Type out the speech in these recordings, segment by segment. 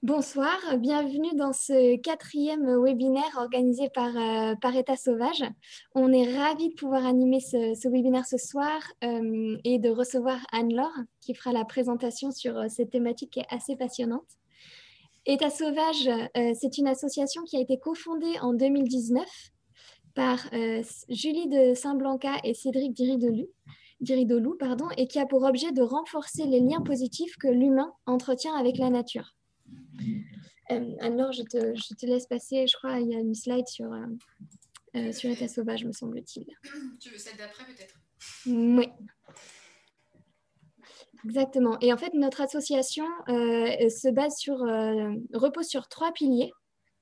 Bonsoir, bienvenue dans ce quatrième webinaire organisé par État Sauvage. On est ravis de pouvoir animer ce webinaire ce soir et de recevoir Anne-Laure qui fera la présentation sur cette thématique qui est assez passionnante. État Sauvage, c'est une association qui a été cofondée en 2019 par Julie de Saint-Blanca et Cédric Diridolou, et qui a pour objet de renforcer les liens positifs que l'humain entretient avec la nature. Alors, je te laisse passer. Je crois qu'il y a une slide sur État Sauvage, me semble-t-il. Tu veux celle d'après, peut-être? Oui. Exactement. Et en fait, notre association repose sur 3 piliers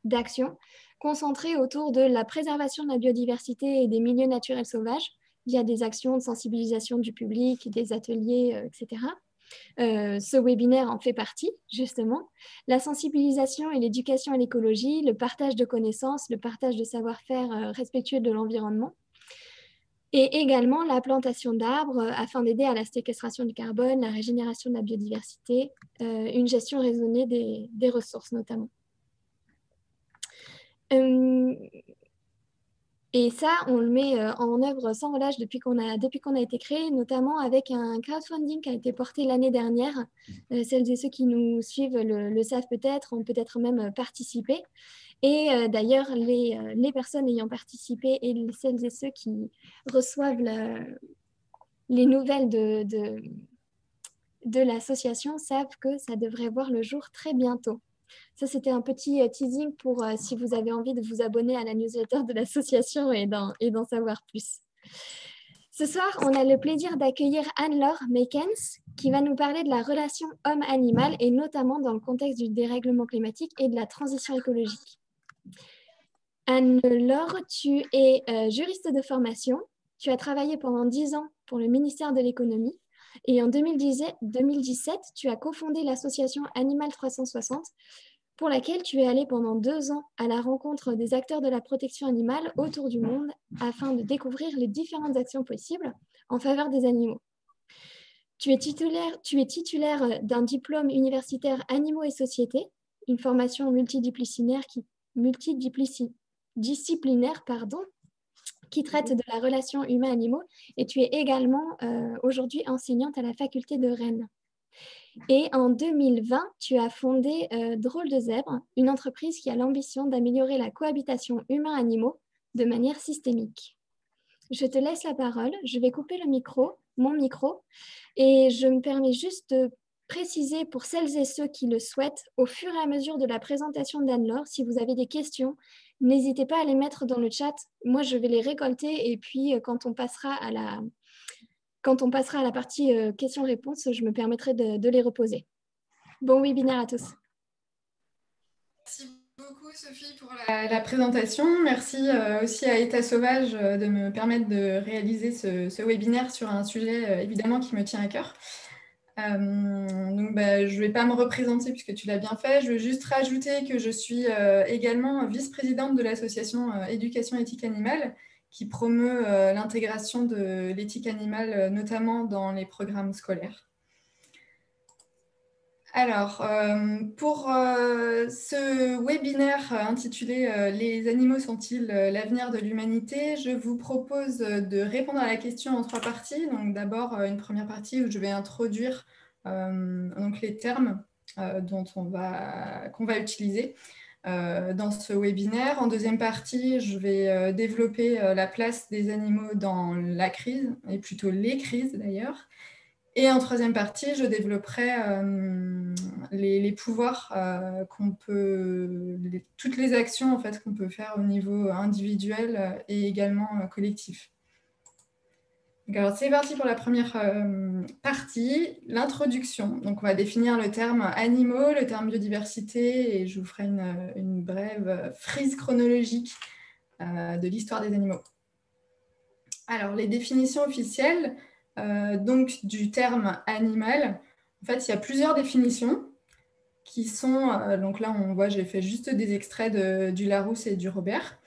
d'action concentrés autour de la préservation de la biodiversité et des milieux naturels sauvages via des actions de sensibilisation du public, des ateliers, etc. Ce webinaire en fait partie, justement. La sensibilisation et l'éducation à l'écologie, le partage de connaissances, le partage de savoir-faire respectueux de l'environnement. Et également la plantation d'arbres afin d'aider à la séquestration du carbone, la régénération de la biodiversité, une gestion raisonnée des ressources notamment. Et ça, on le met en œuvre sans relâche depuis qu'on a été créé, notamment avec un crowdfunding qui a été porté l'année dernière. Celles et ceux qui nous suivent le savent peut-être, ont peut-être même participé. Et d'ailleurs, les personnes ayant participé et celles et ceux qui reçoivent les nouvelles de l'association savent que ça devrait voir le jour très bientôt. Ça, c'était un petit teasing pour si vous avez envie de vous abonner à la newsletter de l'association et d'en savoir plus. Ce soir, on a le plaisir d'accueillir Anne-Laure Meekens qui va nous parler de la relation homme-animal et notamment dans le contexte du dérèglement climatique et de la transition écologique. Anne-Laure, tu es juriste de formation. Tu as travaillé pendant 10 ans pour le ministère de l'économie et en 2017, tu as cofondé l'association Animal 360 pour laquelle tu es allée pendant 2 ans à la rencontre des acteurs de la protection animale autour du monde afin de découvrir les différentes actions possibles en faveur des animaux. Tu es titulaire d'un diplôme universitaire Animaux et Société, une formation multidisciplinaire qui traite de la relation humain-animaux, et tu es également aujourd'hui enseignante à la faculté de Rennes. Et en 2020, tu as fondé Drôle de Zèbre, une entreprise qui a l'ambition d'améliorer la cohabitation humain-animaux de manière systémique. Je te laisse la parole, je vais couper mon micro, et je me permets juste de préciser pour celles et ceux qui le souhaitent, au fur et à mesure de la présentation d'Anne-Laure, si vous avez des questions, n'hésitez pas à les mettre dans le chat. Moi, je vais les récolter, et puis quand on passera à la partie questions-réponses, je me permettrai de les reposer. Bon webinaire à tous. Merci beaucoup, Sophie, pour la présentation. Merci aussi à État Sauvage de me permettre de réaliser ce webinaire sur un sujet évidemment qui me tient à cœur. Je ne vais pas me représenter puisque tu l'as bien fait. Je veux juste rajouter que je suis également vice-présidente de l'association Éducation éthique animale qui promeut l'intégration de l'éthique animale, notamment dans les programmes scolaires. Alors, pour ce webinaire intitulé « Les animaux sont-ils l'avenir de l'humanité ?» je vous propose de répondre à la question en 3 parties. Donc, d'abord, une première partie où je vais introduire donc les termes qu'on va utiliser dans ce webinaire. En deuxième partie, je vais développer la place des animaux dans la crise, et plutôt les crises d'ailleurs. Et en troisième partie, je développerai les pouvoirs toutes les actions en fait, qu'on peut faire au niveau individuel et également collectif. Alors, c'est parti pour la première partie, l'introduction. Donc, on va définir le terme animaux, le terme biodiversité, et je vous ferai une brève frise chronologique de l'histoire des animaux. Alors, les définitions officielles donc, du terme animal, en fait, il y a plusieurs définitions qui sont, donc là, on voit, j'ai fait juste des extraits du Larousse et du Robert.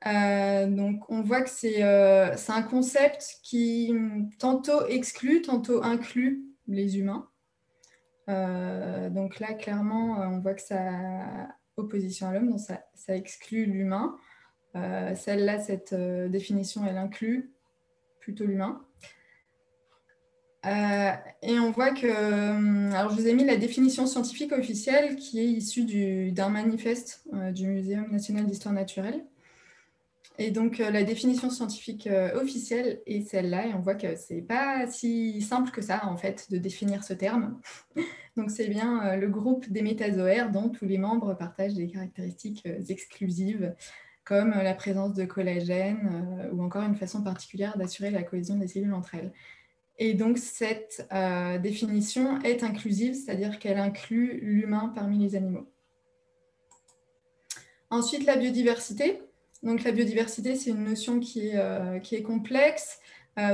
Donc, on voit que c'est un concept qui tantôt exclut, tantôt inclut les humains. Donc là, clairement, on voit que ça opposition à l'homme, donc ça exclut l'humain. Celle-là, cette définition, elle inclut plutôt l'humain. Et on voit que, alors je vous ai mis la définition scientifique officielle qui est issue d'un manifeste du Muséum national d'histoire naturelle. Et donc la définition scientifique officielle est celle-là, et on voit que c'est pas si simple que ça en fait de définir ce terme. Donc c'est bien le groupe des métazoaires dont tous les membres partagent des caractéristiques exclusives, comme la présence de collagène ou encore une façon particulière d'assurer la cohésion des cellules entre elles. Et donc, cette définition est inclusive, c'est-à-dire qu'elle inclut l'humain parmi les animaux. Ensuite, la biodiversité. Donc, la biodiversité, c'est une notion qui est complexe.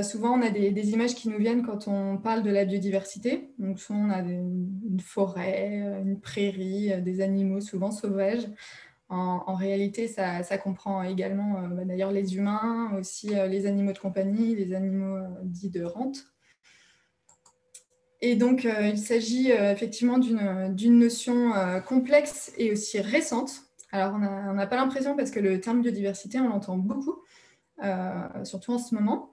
Souvent, on a des images qui nous viennent quand on parle de la biodiversité. Donc, souvent, on a une forêt, une prairie, des animaux souvent sauvages. En réalité, ça comprend également d'ailleurs les humains, aussi les animaux de compagnie, les animaux dits de rente. Et donc, il s'agit effectivement d'une notion complexe et aussi récente. Alors, on n'a pas l'impression parce que le terme biodiversité, on l'entend beaucoup, surtout en ce moment.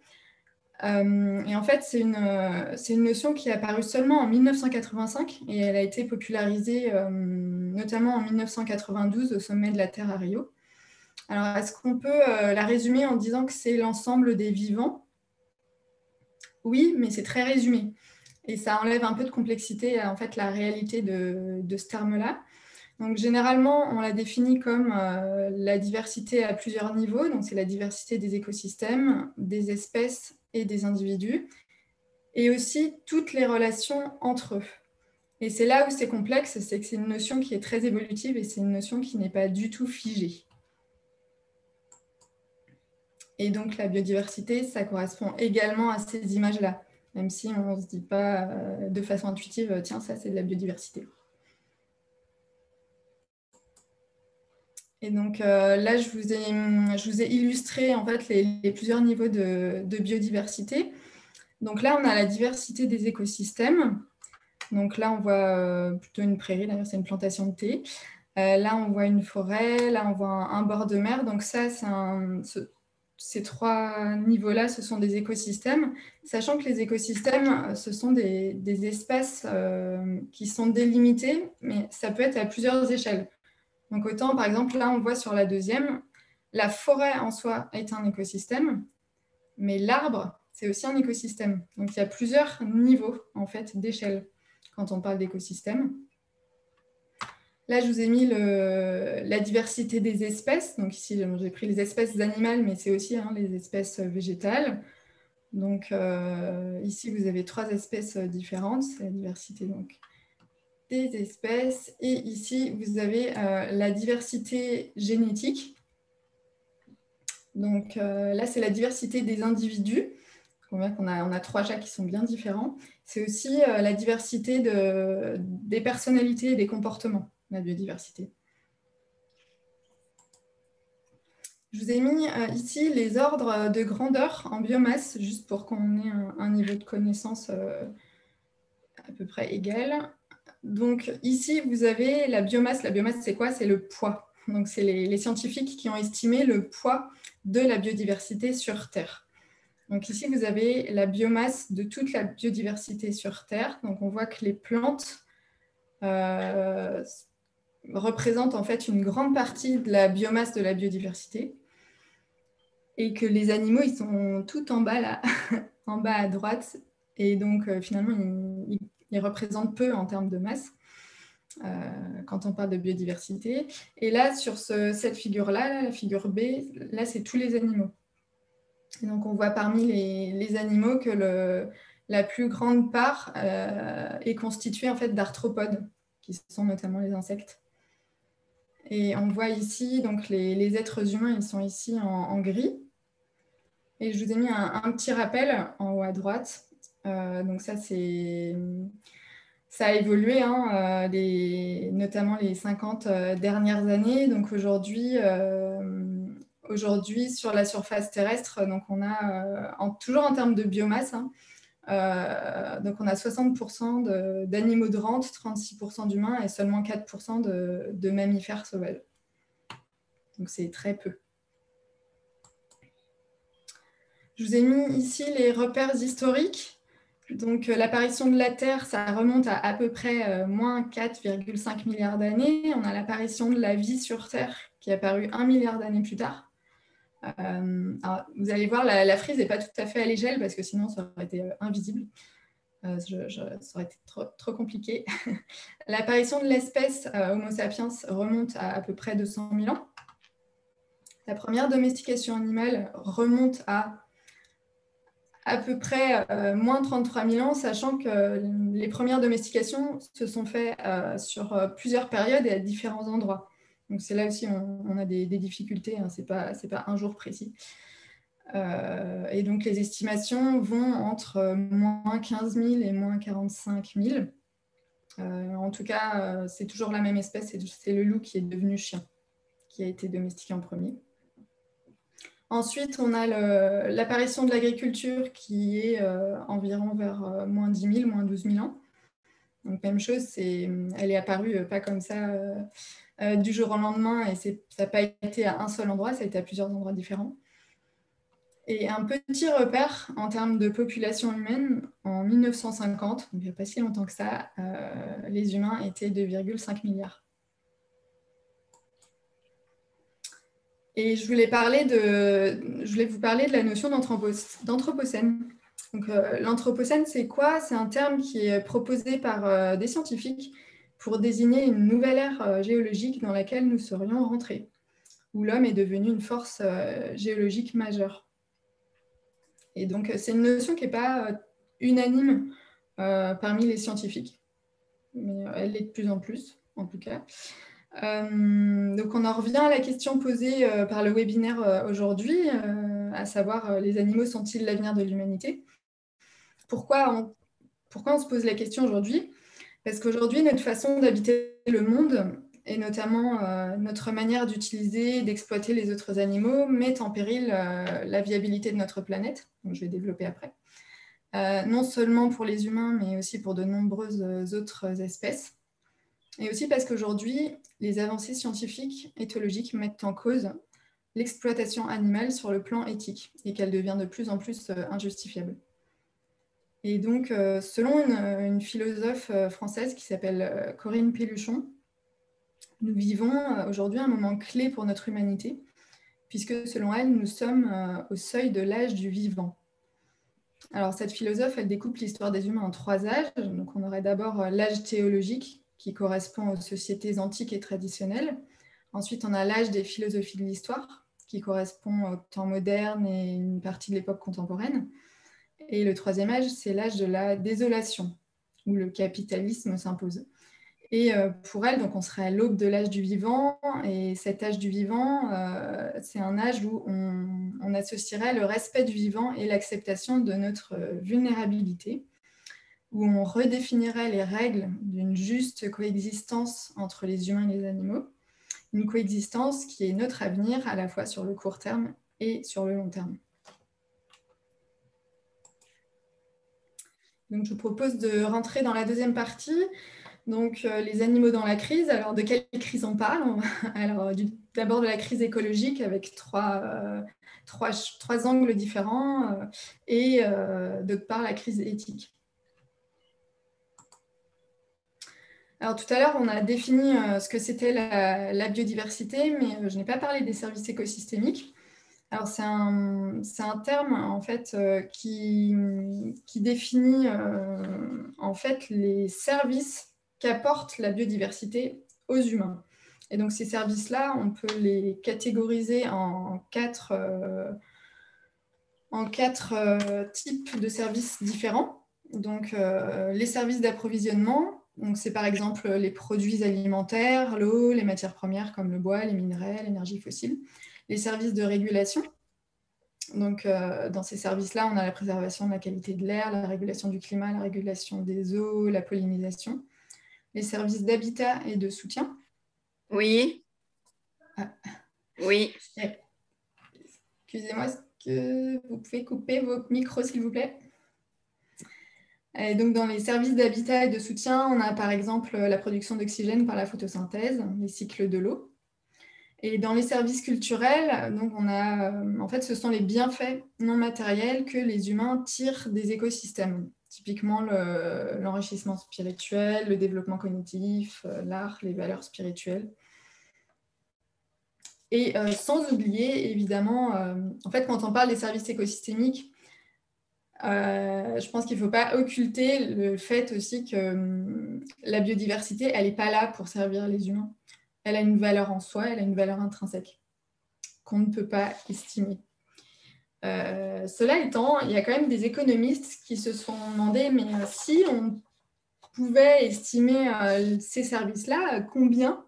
Et en fait, c'est une notion qui est apparue seulement en 1985 et elle a été popularisée notamment en 1992 au sommet de la Terre à Rio. Alors, est-ce qu'on peut la résumer en disant que c'est l'ensemble des vivants? Oui, mais c'est très résumé. Et ça enlève un peu de complexité à en fait, la réalité de ce terme-là. Donc, généralement, on la définit comme la diversité à plusieurs niveaux. Donc, c'est la diversité des écosystèmes, des espèces et des individus, et aussi toutes les relations entre eux. Et c'est là où c'est complexe, c'est que c'est une notion qui est très évolutive et c'est une notion qui n'est pas du tout figée. Et donc, la biodiversité, ça correspond également à ces images-là, même si on ne se dit pas de façon intuitive, tiens, ça, c'est de la biodiversité. Et donc, là, je vous ai illustré en fait, les plusieurs niveaux de biodiversité. Donc là, on a la diversité des écosystèmes. Donc là, on voit plutôt une prairie, d'ailleurs, c'est une plantation de thé. Là, on voit une forêt, là, on voit un bord de mer. Donc ça, ces trois niveaux-là, ce sont des écosystèmes, sachant que les écosystèmes, ce sont des espaces qui sont délimités, mais ça peut être à plusieurs échelles. Donc autant, par exemple, là, on voit sur la deuxième, la forêt en soi est un écosystème, mais l'arbre, c'est aussi un écosystème. Donc il y a plusieurs niveaux, en fait, d'échelle quand on parle d'écosystème. Là, je vous ai mis la diversité des espèces. Donc ici, j'ai pris les espèces animales, mais c'est aussi les espèces végétales. Donc ici, vous avez 3 espèces différentes. C'est la diversité donc, des espèces. Et ici, vous avez la diversité génétique. Donc là, c'est la diversité des individus. On voit qu'on a 3 chats qui sont bien différents. C'est aussi la diversité des personnalités et des comportements, la biodiversité. Je vous ai mis ici les ordres de grandeur en biomasse, juste pour qu'on ait un niveau de connaissance à peu près égal. Donc ici, vous avez la biomasse. La biomasse, c'est quoi? C'est le poids. Donc c'est les scientifiques qui ont estimé le poids de la biodiversité sur Terre. Donc ici, vous avez la biomasse de toute la biodiversité sur Terre. Donc on voit que les plantes représentent en fait une grande partie de la biomasse de la biodiversité. Et que les animaux, ils sont tout en bas, là, en bas à droite. Et donc, finalement, ils représentent peu en termes de masse quand on parle de biodiversité. Et là, sur cette figure-là, la figure B, là, c'est tous les animaux. Et donc, on voit parmi les animaux que la plus grande part est constituée en fait, d'arthropodes, qui sont notamment les insectes. Et on voit ici, donc, les êtres humains, ils sont ici en gris. Et je vous ai mis un petit rappel en haut à droite. Donc ça a évolué, notamment les 50 dernières années. Donc aujourd'hui, sur la surface terrestre, donc on a, toujours en termes de biomasse, Donc, on a 60% d'animaux de rente, 36% d'humains et seulement 4% de mammifères sauvages. Donc, c'est très peu. Je vous ai mis ici les repères historiques. Donc, l'apparition de la Terre, ça remonte à peu près moins 4,5 milliards d'années. On a l'apparition de la vie sur Terre qui est apparue 1 milliard d'années plus tard. Alors, vous allez voir, la frise n'est pas tout à fait à l'échelle parce que sinon, ça aurait été invisible. Ça aurait été trop compliqué. L'apparition de l'espèce Homo sapiens remonte à peu près 200 000 ans. La première domestication animale remonte à peu près moins 33 000 ans, sachant que les premières domestications se sont faites sur plusieurs périodes et à différents endroits. Donc c'est là aussi on a des difficultés, hein, c'est pas un jour précis. Et donc les estimations vont entre moins 15 000 et moins 45 000. En tout cas, c'est toujours la même espèce, c'est le loup qui est devenu chien, qui a été domestiqué en premier. Ensuite, on a l'apparition de l'agriculture qui est environ vers moins 10 000, moins 12 000 ans. Donc même chose, elle est apparue pas comme ça du jour au lendemain et ça n'a pas été à un seul endroit, ça a été à plusieurs endroits différents. Et un petit repère en termes de population humaine, en 1950, donc il n'y a pas si longtemps que ça, les humains étaient 2,5 milliards. Et je voulais vous parler de la notion d'anthropocène. Donc, l'anthropocène, c'est quoi? C'est un terme qui est proposé par des scientifiques pour désigner une nouvelle ère géologique dans laquelle nous serions rentrés, où l'homme est devenu une force géologique majeure. Et donc, c'est une notion qui n'est pas unanime parmi les scientifiques, mais elle l'est de plus en tout cas. Donc, on en revient à la question posée par le webinaire aujourd'hui, à savoir les animaux sont-ils l'avenir de l'humanité? Pourquoi on se pose la question aujourd'hui? Parce qu'aujourd'hui, notre façon d'habiter le monde, et notamment notre manière d'utiliser, d'exploiter les autres animaux, met en péril la viabilité de notre planète. Donc, je vais développer après. Non seulement pour les humains, mais aussi pour de nombreuses autres espèces. Et aussi parce qu'aujourd'hui, les avancées scientifiques, éthologiques mettent en cause l'exploitation animale sur le plan éthique et qu'elle devient de plus en plus injustifiable. Et donc, selon une philosophe française qui s'appelle Corinne Pelluchon, nous vivons aujourd'hui un moment clé pour notre humanité, puisque selon elle, nous sommes au seuil de l'âge du vivant. Alors, cette philosophe, elle découpe l'histoire des humains en 3 âges. Donc, on aurait d'abord l'âge théologique, qui correspond aux sociétés antiques et traditionnelles. Ensuite, on a l'âge des philosophies de l'histoire, qui correspond au temps moderne et une partie de l'époque contemporaine. Et le 3e âge, c'est l'âge de la désolation, où le capitalisme s'impose. Et pour elle, donc, on serait à l'aube de l'âge du vivant. Et cet âge du vivant, c'est un âge où on associerait le respect du vivant et l'acceptation de notre vulnérabilité, où on redéfinirait les règles d'une juste coexistence entre les humains et les animaux, une coexistence qui est notre avenir à la fois sur le court terme et sur le long terme. Donc, je vous propose de rentrer dans la deuxième partie. Donc, les animaux dans la crise. Alors, de quelle crise on parle? Alors, d'abord de la crise écologique avec trois angles différents et d'autre part la crise éthique. Alors, tout à l'heure, on a défini ce que c'était la biodiversité, mais je n'ai pas parlé des services écosystémiques. Alors, c'est un terme en fait qui définit en fait les services qu'apporte la biodiversité aux humains. Et donc, ces services-là, on peut les catégoriser en quatre types de services différents. Donc, les services d'approvisionnement, donc c'est par exemple les produits alimentaires, l'eau, les matières premières comme le bois, les minerais, l'énergie fossile. Les services de régulation. Donc, dans ces services-là, on a la préservation de la qualité de l'air, la régulation du climat, la régulation des eaux, la pollinisation. Les services d'habitat et de soutien. Oui. Ah. Oui. Excusez-moi, est-ce que vous pouvez couper vos micros, s'il vous plaît? Et donc, dans les services d'habitat et de soutien, on a par exemple la production d'oxygène par la photosynthèse, les cycles de l'eau. Et dans les services culturels, donc on a, en fait, ce sont les bienfaits non matériels que les humains tirent des écosystèmes. Typiquement, l'enrichissement spirituel, le développement cognitif, l'art, les valeurs spirituelles. Et sans oublier, évidemment, en fait, quand on parle des services écosystémiques, je pense qu'il ne faut pas occulter le fait aussi que la biodiversité, elle n'est pas là pour servir les humains. Elle a une valeur en soi, elle a une valeur intrinsèque qu'on ne peut pas estimer. Cela étant, il y a quand même des économistes qui se sont demandé, mais si on pouvait estimer ces services-là, combien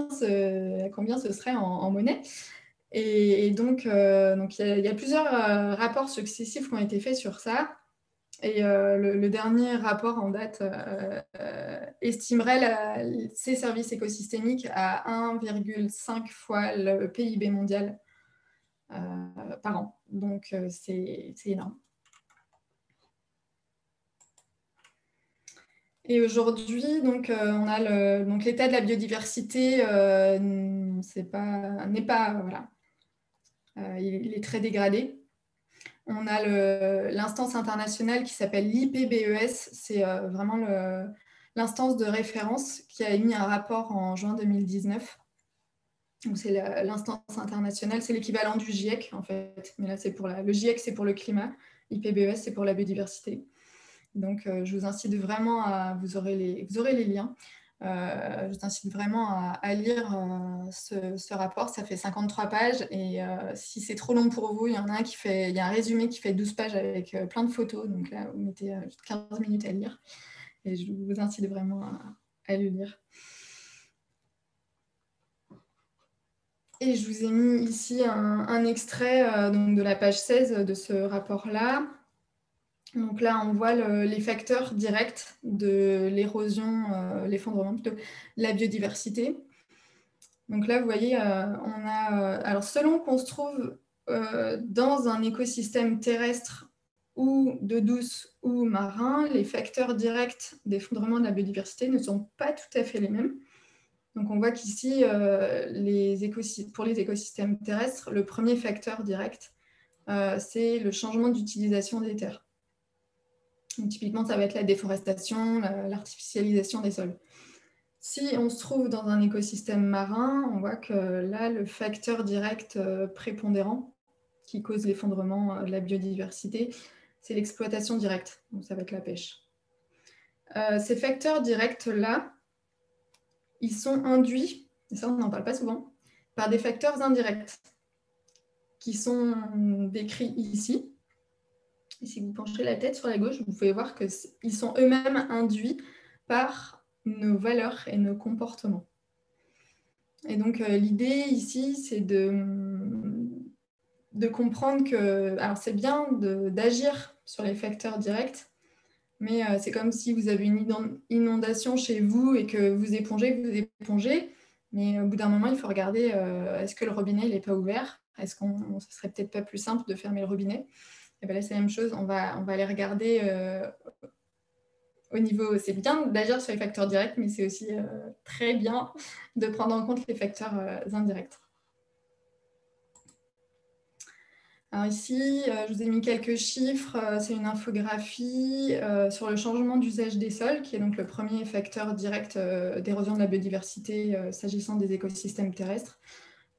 ce serait en monnaie? Et donc, il y a plusieurs rapports successifs qui ont été faits sur ça. Et le dernier rapport en date estimerait ces services écosystémiques à 1,5 fois le PIB mondial par an. Donc, c'est énorme. Et aujourd'hui, donc, on a l'état de la biodiversité n'est pas voilà. Il est très dégradé. On a l'instance internationale qui s'appelle l'IPBES, c'est vraiment l'instance de référence qui a émis un rapport en juin 2019. Donc c'est l'instance internationale, c'est l'équivalent du GIEC en fait, mais là c'est le GIEC c'est pour le climat, l'IPBES c'est pour la biodiversité. Donc je vous incite vraiment vous aurez les liens. Je t'incite vraiment à lire ce rapport, ça fait 53 pages et si c'est trop long pour vous, il y en a il y a un résumé qui fait 12 pages avec plein de photos, donc là vous mettez 15 minutes à le lire et je vous incite vraiment à le lire. Et je vous ai mis ici un extrait donc de la page 16 de ce rapport-là. Donc là, on voit les facteurs directs de l'érosion, l'effondrement plutôt, de la biodiversité. Donc là, vous voyez, on a... alors, selon qu'on se trouve dans un écosystème terrestre ou d'eau douce ou marin, les facteurs directs d'effondrement de la biodiversité ne sont pas tout à fait les mêmes. Donc on voit qu'ici, pour les écosystèmes terrestres, le premier facteur direct, c'est le changement d'utilisation des terres. Donc, typiquement, ça va être la déforestation, l'artificialisation des sols. Si on se trouve dans un écosystème marin, on voit que là, le facteur direct prépondérant qui cause l'effondrement de la biodiversité, c'est l'exploitation directe. Donc, ça va être la pêche. Ces facteurs directs-là, ils sont induits, et ça on n'en parle pas souvent, par des facteurs indirects qui sont décrits ici. Et si vous penchez la tête sur la gauche, vous pouvez voir qu'ils sont eux-mêmes induits par nos valeurs et nos comportements. Et donc, l'idée ici, c'est de comprendre que... Alors, c'est bien d'agir sur les facteurs directs, mais c'est comme si vous avez une inondation chez vous et que vous épongez. Mais au bout d'un moment, il faut regarder, est-ce que le robinet n'est pas ouvert? Est-ce que ce serait peut-être pas plus simple de fermer le robinet? Et bien là, c'est la même chose, on va aller regarder au niveau... C'est bien d'agir sur les facteurs directs, mais c'est aussi très bien de prendre en compte les facteurs indirects. Alors ici, je vous ai mis quelques chiffres. C'est une infographie sur le changement d'usage des sols, qui est donc le premier facteur direct d'érosion de la biodiversité s'agissant des écosystèmes terrestres.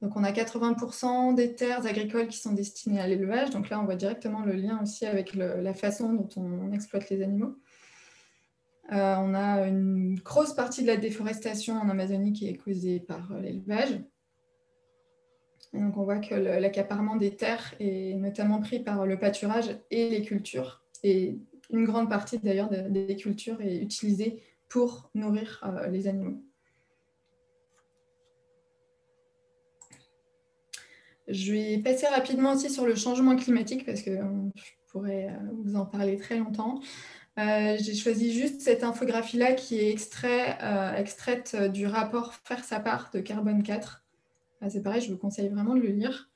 Donc, on a 80% des terres agricoles qui sont destinées à l'élevage. Donc là, on voit directement le lien aussi avec la façon dont on exploite les animaux. On a une grosse partie de la déforestation en Amazonie qui est causée par l'élevage. Et donc, on voit que l'accaparement des terres est notamment pris par le pâturage et les cultures. Et une grande partie, d'ailleurs, des cultures est utilisée pour nourrir les animaux. Je vais passer rapidement aussi sur le changement climatique parce que je pourrais vous en parler très longtemps. J'ai choisi juste cette infographie-là qui est extraite du rapport Faire sa part de Carbone 4. C'est pareil, je vous conseille vraiment de le lire.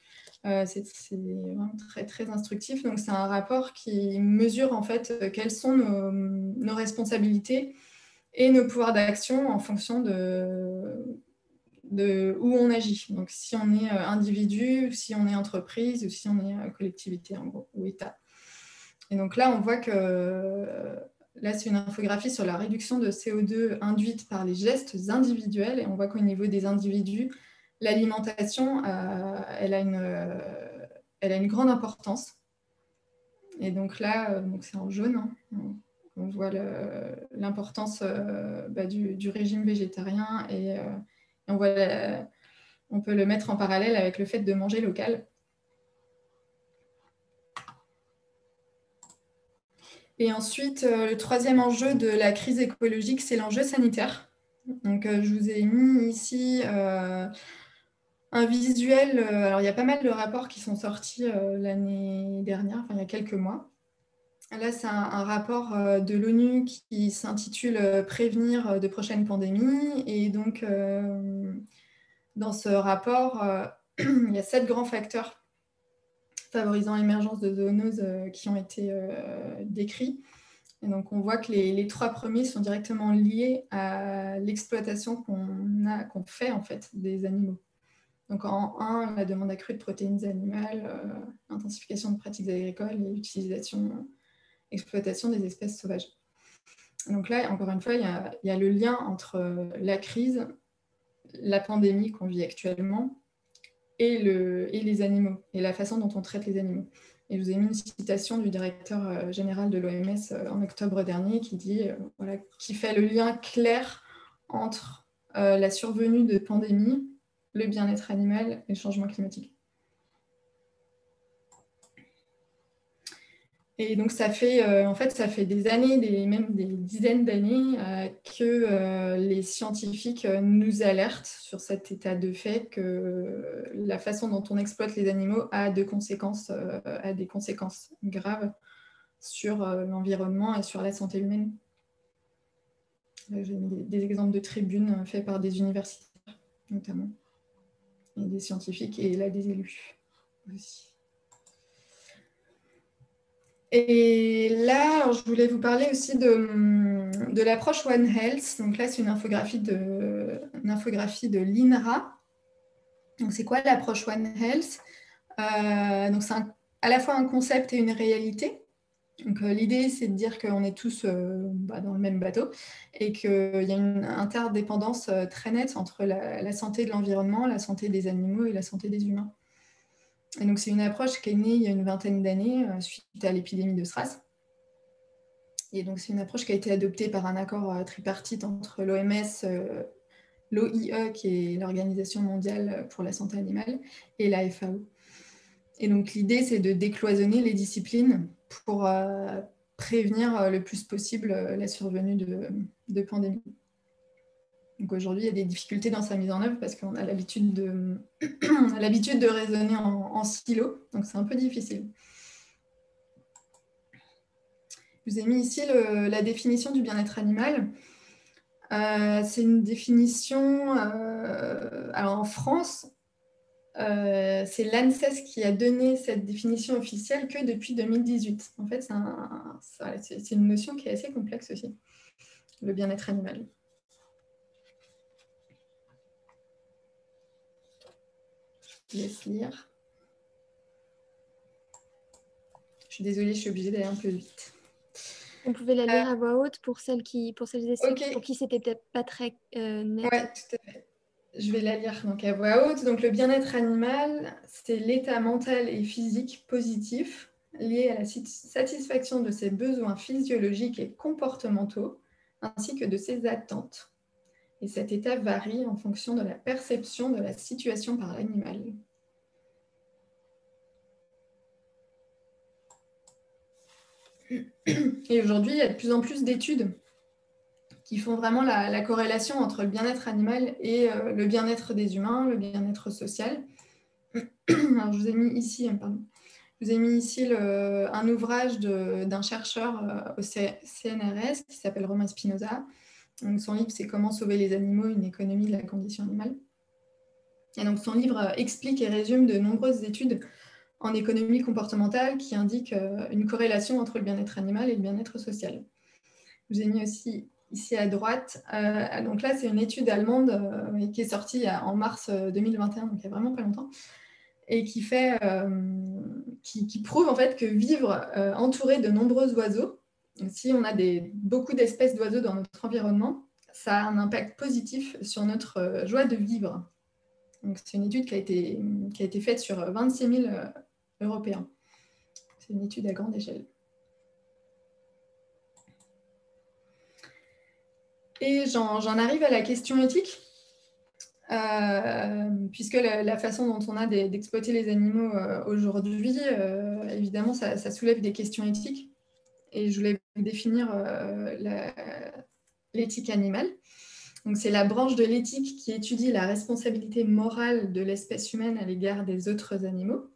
C'est vraiment très, très instructif. Donc, c'est un rapport qui mesure en fait quelles sont nos responsabilités et nos pouvoirs d'action en fonction de où on agit. Donc, si on est individu, si on est entreprise ou si on est collectivité, en gros, ou État. Et donc là, on voit que là, c'est une infographie sur la réduction de CO2 induite par les gestes individuels. Et on voit qu'au niveau des individus, l'alimentation, elle a une grande importance. Et donc là, donc c'est en jaune, hein. On voit l'importance du régime végétarien et on peut le mettre en parallèle avec le fait de manger local. Et ensuite, le troisième enjeu de la crise écologique, c'est l'enjeu sanitaire. Donc, je vous ai mis ici un visuel. Alors, il y a pas mal de rapports qui sont sortis l'année dernière, enfin, il y a quelques mois. Là, c'est un rapport de l'ONU qui s'intitule « Prévenir de prochaines pandémies ». Et donc, dans ce rapport, il y a 7 grands facteurs favorisant l'émergence de zoonoses qui ont été décrits. Et donc, on voit que les 3 premiers sont directement liés à l'exploitation qu'on fait en fait, des animaux. Donc, en 1, la demande accrue de protéines animales, intensification de pratiques agricoles et utilisation, exploitation des espèces sauvages. Donc là, encore une fois, il y a le lien entre la crise, la pandémie qu'on vit actuellement et les animaux, et la façon dont on traite les animaux. Et je vous ai mis une citation du directeur général de l'OMS en octobre dernier qui dit, qui fait le lien clair entre la survenue de pandémies, le bien-être animal et le changement climatique. Et donc, ça fait des années, même des dizaines d'années que les scientifiques nous alertent sur cet état de fait que la façon dont on exploite les animaux a des conséquences graves sur l'environnement et sur la santé humaine. J'ai mis des exemples de tribunes faits par des universitaires, notamment, et des scientifiques, et là, des élus aussi. Et là, alors, je voulais vous parler aussi de l'approche One Health. Donc là, c'est une infographie de l'INRA. Donc, c'est quoi l'approche One Health? Donc, c'est à la fois un concept et une réalité. Donc, l'idée, c'est de dire qu'on est tous dans le même bateau et qu'il y a une interdépendance très nette entre la santé de l'environnement, la santé des animaux et la santé des humains. Et donc, c'est une approche qui est née il y a une vingtaine d'années suite à l'épidémie de SRAS. Et donc, c'est une approche qui a été adoptée par un accord tripartite entre l'OMS, l'OIE, qui est l'Organisation mondiale pour la santé animale, et la FAO. Et donc, l'idée, c'est de décloisonner les disciplines pour prévenir le plus possible la survenue de pandémies. Donc aujourd'hui, il y a des difficultés dans sa mise en œuvre parce qu'on a l'habitude de raisonner en silo, donc c'est un peu difficile. Je vous ai mis ici la définition du bien-être animal. C'est une définition, alors en France, c'est l'ANSES qui a donné cette définition officielle que depuis 2018. En fait, c'est une notion qui est assez complexe aussi, le bien-être animal. Je vous laisse lire. Je suis désolée, je suis obligée d'aller un peu vite. On pouvait la lire à voix haute pour celles et ceux okay. pour qui c'était peut-être pas très net. Oui, tout à fait. Je vais la lire donc à voix haute. Donc, le bien-être animal, c'est l'état mental et physique positif lié à la satisfaction de ses besoins physiologiques et comportementaux, ainsi que de ses attentes. Et cet état varie en fonction de la perception de la situation par l'animal. Et aujourd'hui, il y a de plus en plus d'études qui font vraiment la corrélation entre le bien-être animal et le bien-être des humains, le bien-être social. Alors, je vous ai mis ici, un ouvrage d'un chercheur au CNRS qui s'appelle Romain Spinoza. Donc, son livre, c'est « Comment sauver les animaux, une économie de la condition animale ». Et donc, son livre explique et résume de nombreuses études en économie comportementale qui indiquent une corrélation entre le bien-être animal et le bien-être social. Je vous ai mis aussi ici à droite. Donc là, c'est une étude allemande qui est sortie en mars 2021, donc il y a vraiment pas longtemps, et qui prouve en fait que vivre entouré de nombreux oiseaux, si on a beaucoup d'espèces d'oiseaux dans notre environnement, ça a un impact positif sur notre joie de vivre. Donc, c'est une étude qui a été faite sur 26 000 Européens. C'est une étude à grande échelle. Et j'en arrive à la question éthique, puisque la façon dont on a d'exploiter les animaux aujourd'hui, évidemment, ça soulève des questions éthiques. Et je voulais définir l'éthique animale. Donc, c'est la branche de l'éthique qui étudie la responsabilité morale de l'espèce humaine à l'égard des autres animaux.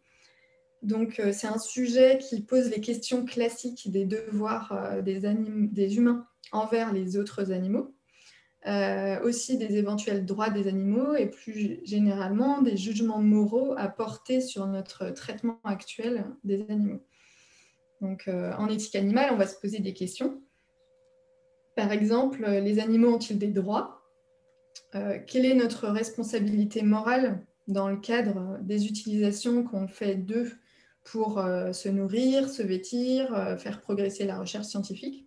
Donc, c'est un sujet qui pose les questions classiques des devoirs des humains envers les autres animaux, aussi des éventuels droits des animaux et plus généralement des jugements moraux à porter sur notre traitement actuel des animaux. Donc, en éthique animale, on va se poser des questions. Par exemple, les animaux ont-ils des droits ? Quelle est notre responsabilité morale dans le cadre des utilisations qu'on fait d'eux pour se nourrir, se vêtir, faire progresser la recherche scientifique?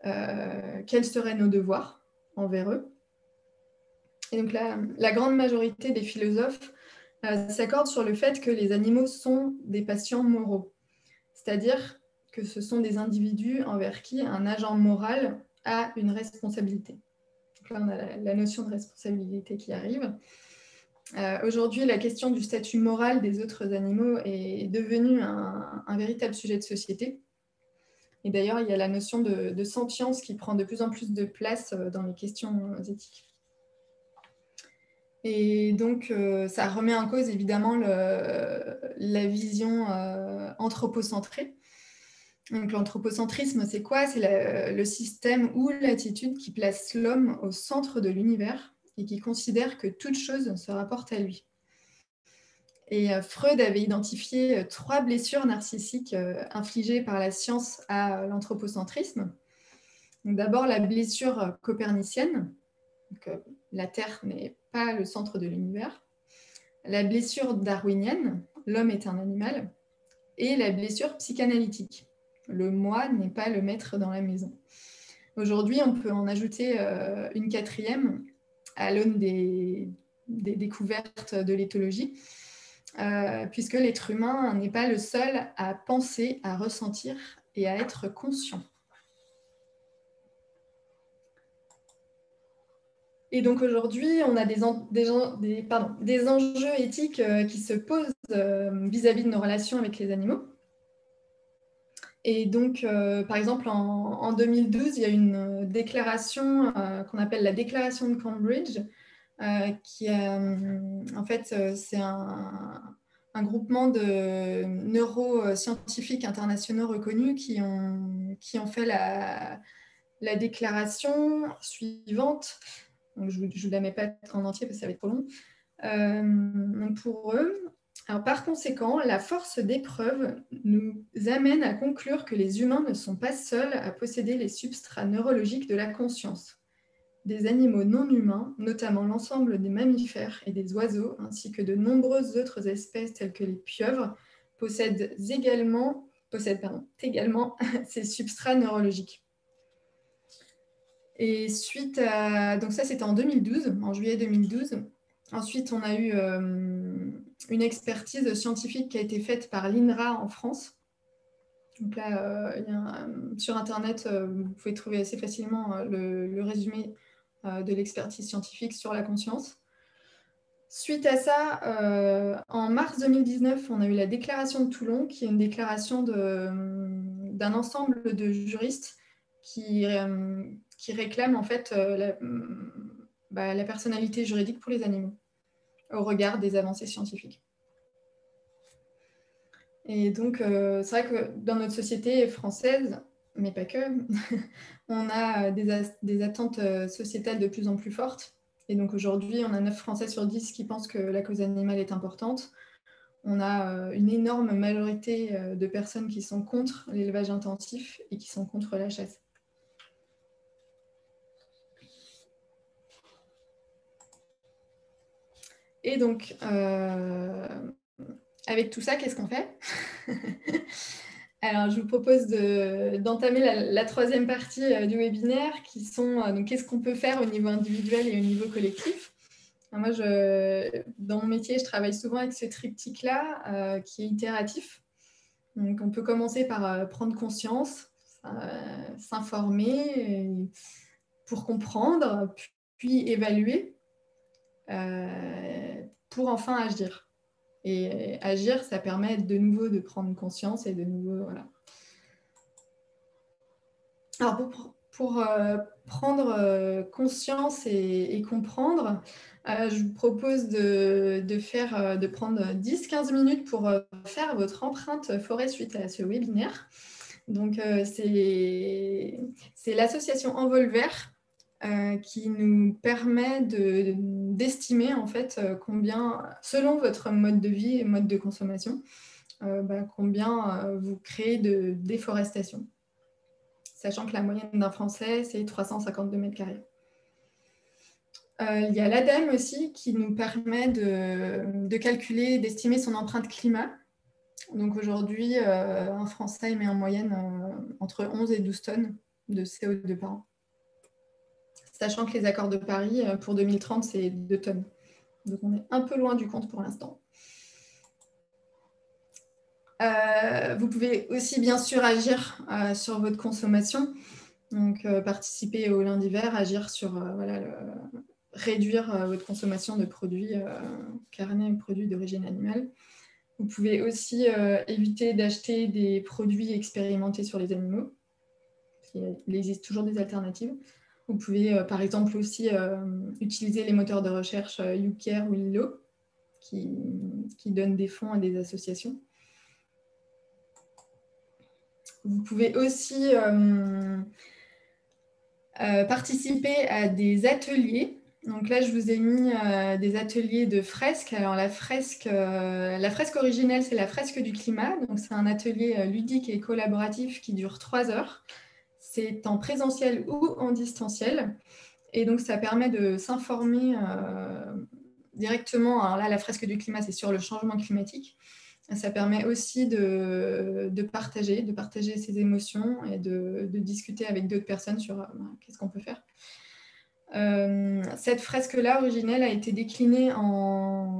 Quels seraient nos devoirs envers eux? Et donc la grande majorité des philosophes s'accordent sur le fait que les animaux sont des patients moraux, c'est-à-dire que ce sont des individus envers qui un agent moral a une responsabilité. Donc là, on a la notion de responsabilité qui arrive. Aujourd'hui, la question du statut moral des autres animaux est devenue un véritable sujet de société. Et d'ailleurs, il y a la notion de sentience qui prend de plus en plus de place dans les questions éthiques. Et donc, ça remet en cause évidemment la vision anthropocentrée. Donc, l'anthropocentrisme, c'est quoi? C'est le système ou l'attitude qui place l'homme au centre de l'univers et qui considère que toute chose se rapporte à lui. Et Freud avait identifié 3 blessures narcissiques infligées par la science à l'anthropocentrisme. Donc, d'abord, la blessure copernicienne. Donc, la Terre n'est pas le centre de l'univers. La blessure darwinienne, l'homme est un animal. Et la blessure psychanalytique, le moi n'est pas le maître dans la maison. Aujourd'hui, on peut en ajouter une 4e à l'aune des découvertes de l'éthologie, puisque l'être humain n'est pas le seul à penser, à ressentir et à être conscient. Et donc aujourd'hui, on a des enjeux éthiques qui se posent vis-à-vis de nos relations avec les animaux. Et donc, par exemple, en 2012, il y a une déclaration qu'on appelle la déclaration de Cambridge, qui en fait, c'est un groupement de neuroscientifiques internationaux reconnus qui ont fait la déclaration suivante. Donc, je ne vous la mets pas en entier parce que ça va être trop long. Donc pour eux, alors par conséquent, la force des preuves nous amène à conclure que les humains ne sont pas seuls à posséder les substrats neurologiques de la conscience. Des animaux non humains, notamment l'ensemble des mammifères et des oiseaux, ainsi que de nombreuses autres espèces telles que les pieuvres, possèdent également ces substrats neurologiques. Et suite à... Donc ça, c'était en 2012, en juillet 2012. Ensuite, on a eu une expertise scientifique qui a été faite par l'INRA en France. Donc là, sur Internet, vous pouvez trouver assez facilement le résumé de l'expertise scientifique sur la conscience. Suite à ça, en mars 2019, on a eu la déclaration de Toulon, qui est une déclaration d'un ensemble de juristes qui réclament en fait la personnalité juridique pour les animaux au regard des avancées scientifiques. Et donc, c'est vrai que dans notre société française, mais pas que, on a des attentes sociétales de plus en plus fortes Et donc aujourd'hui, on a 9 Français sur 10 qui pensent que la cause animale est importante. On a une énorme majorité de personnes qui sont contre l'élevage intensif et qui sont contre la chasse. Et donc, avec tout ça, qu'est-ce qu'on fait? Alors, je vous propose d'entamer la troisième partie du webinaire, qui sont donc qu'est-ce qu'on peut faire au niveau individuel et au niveau collectif. Alors moi, dans mon métier, je travaille souvent avec ce triptyque-là, qui est itératif. Donc, on peut commencer par prendre conscience, s'informer pour comprendre, puis évaluer pour enfin agir. Et agir, ça permet de nouveau de prendre conscience et de nouveau, voilà. Alors, pour prendre conscience et comprendre, je vous propose de prendre 10-15 minutes pour faire votre empreinte forêt suite à ce webinaire. Donc, c'est l'association Envol Vert qui nous permet d'estimer en fait combien, selon votre mode de vie et mode de consommation, combien vous créez de déforestation. Sachant que la moyenne d'un Français, c'est 352 mètres carrés. Il y a l'ADEME aussi qui nous permet de calculer, d'estimer son empreinte climat. Donc aujourd'hui, un Français émet en moyenne entre 11 et 12 tonnes de CO2 par an. Sachant que les accords de Paris, pour 2030, c'est 2 tonnes. Donc on est un peu loin du compte pour l'instant. Vous pouvez aussi bien sûr agir sur votre consommation. Donc participer au lundi vert, agir sur réduire votre consommation de produits carnés ou produits d'origine animale. Vous pouvez aussi éviter d'acheter des produits expérimentés sur les animaux. Il existe toujours des alternatives. Vous pouvez par exemple aussi utiliser les moteurs de recherche YouCare ou Lilo qui donnent des fonds à des associations. Vous pouvez aussi participer à des ateliers. Donc là, je vous ai mis des ateliers de fresques. Alors la fresque originelle, c'est la fresque du climat. Donc c'est un atelier ludique et collaboratif qui dure 3 heures. C'est en présentiel ou en distanciel. Et donc ça permet de s'informer directement. Alors là, la fresque du climat, c'est sur le changement climatique. Ça permet aussi de partager ses émotions et de discuter avec d'autres personnes sur qu'est-ce qu'on peut faire. Cette fresque-là, originelle, a été déclinée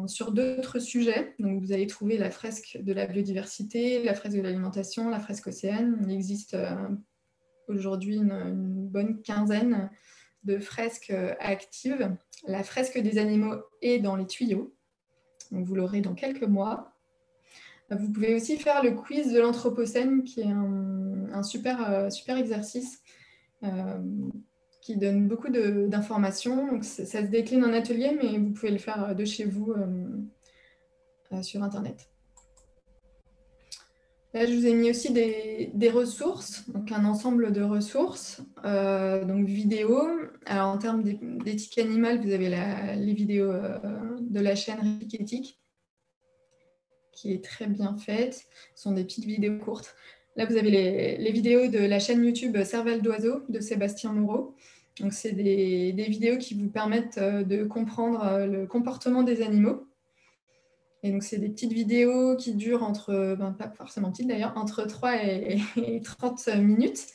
sur d'autres sujets. Donc, vous allez trouver la fresque de la biodiversité, la fresque de l'alimentation, la fresque océane. Il existe aujourd'hui une bonne quinzaine de fresques actives. La fresque des animaux est dans les tuyaux. Donc, vous l'aurez dans quelques mois. Vous pouvez aussi faire le quiz de l'Anthropocène, qui est un super exercice qui donne beaucoup d'informations. Donc, ça se décline en atelier, mais vous pouvez le faire de chez vous sur Internet. Là, je vous ai mis aussi des ressources, donc un ensemble de ressources, donc vidéos. Alors, en termes d'éthique animale, vous avez les vidéos de la chaîne Rick Éthique, qui est très bien faite. Ce sont des petites vidéos courtes. Là, vous avez les vidéos de la chaîne YouTube Cervelle d'oiseau de Sébastien Moreau. Donc, c'est des vidéos qui vous permettent de comprendre le comportement des animaux. Et donc, c'est des petites vidéos qui durent pas forcément petites d'ailleurs, entre 3 et 30 minutes.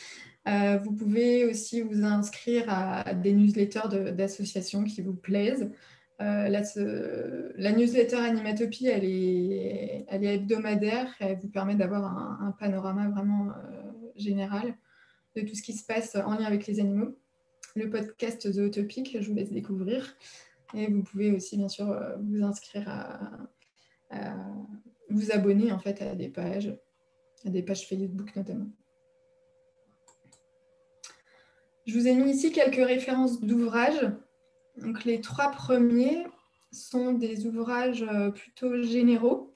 Vous pouvez aussi vous inscrire à des newsletters d'associations qui vous plaisent. La newsletter Animatopie, elle est hebdomadaire et elle vous permet d'avoir un panorama vraiment général de tout ce qui se passe en lien avec les animaux. Le podcast Zootopique, je vous laisse découvrir. Et vous pouvez aussi, bien sûr, vous inscrire vous abonner en fait à des pages Facebook notamment. Je vous ai mis ici quelques références d'ouvrages. Donc, les 3 premiers sont des ouvrages plutôt généraux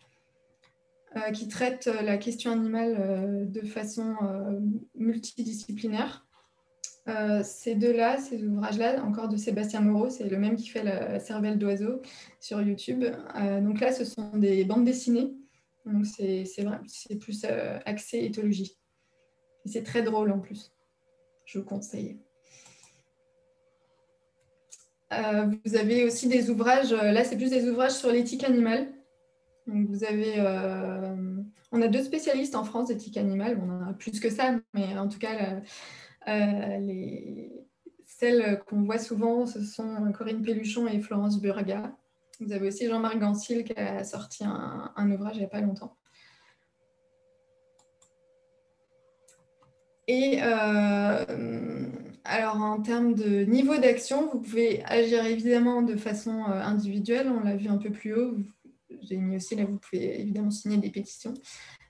qui traitent la question animale de façon multidisciplinaire. Ces deux-là, ces ouvrages-là, encore de Sébastien Moreau, c'est le même qui fait la cervelle d'oiseau sur YouTube. Donc là, ce sont des bandes dessinées. Donc c'est plus axé éthologie. Et c'est très drôle en plus. Je vous conseille. Vous avez aussi des ouvrages, là c'est plus des ouvrages sur l'éthique animale. Donc vous avez, on a 2 spécialistes en France d'éthique animale, on en a plus que ça, mais en tout cas, celles qu'on voit souvent, ce sont Corinne Pelluchon et Florence Burga. Vous avez aussi Jean-Marc Gansil qui a sorti un ouvrage il n'y a pas longtemps. Et alors, en termes de niveau d'action, vous pouvez agir évidemment de façon individuelle. On l'a vu un peu plus haut. J'ai mis aussi là, vous pouvez évidemment signer des pétitions.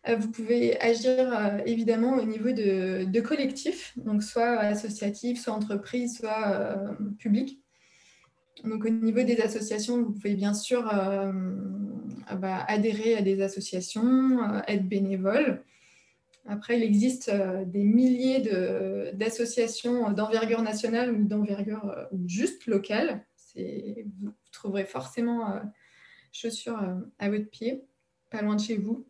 Vous pouvez agir évidemment au niveau de collectifs, donc soit associatifs, soit entreprises, soit publics. Donc, au niveau des associations, vous pouvez bien sûr adhérer à des associations, être bénévole. Après, il existe des milliers d'associations d'envergure nationale ou d'envergure juste locale. Vous trouverez forcément chaussures à votre pied, pas loin de chez vous.